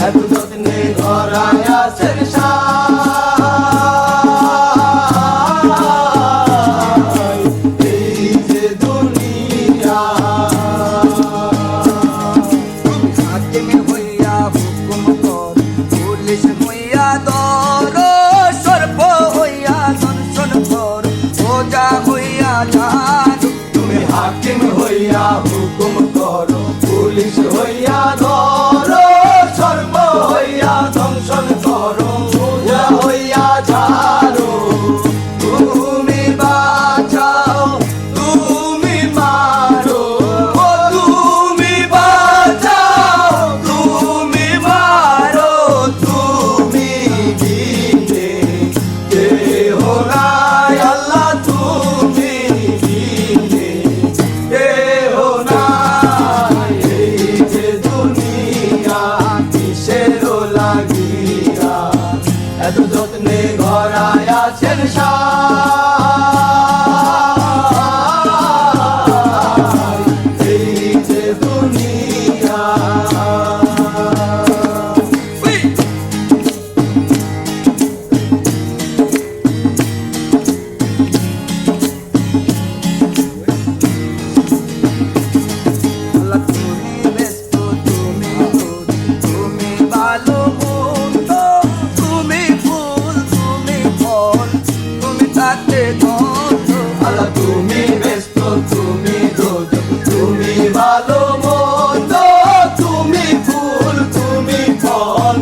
এত যত্নে গড়ায় আছেন এই যে দুনিয়া। হাকিম হইয়া হুকুম কর, পুলিশ হইয়া ধর, সর্প হইয়া দর্শন কর, ওজা হইয়া ঝাড়ু। তুমি হাকিম হইয়া হুকুম করো, পুলিশ হইয়া ধরো, সর্ব হইয়া দংশন করো, ওঝা হইয়া ঝাড়ো। তুমি বাঁচাও, তুমি মারো, ও তুমি বাঁচাও, তুমি মারো, তুমি দিতে কেহ নাই আল্লাহ, তুমি দিতে কেহ নাই। এই যে দুনিয়া কিসেরও লাগিয়া এত যত্নে গড়ায় আছেন এই যে দুনিয়া। আল্লাহ তুমি ব্যস্ত, তুমি দূর, তুমি ভালো মন্দ, তুমি ফুল, তুমি ফল, তুমি তাতে গন্ধ। আল্লাহ তুমি ব্যস্ত, তুমি দোজখ, তুমি ভালো মন্দ, তুমি ফুল, তুমি ফল,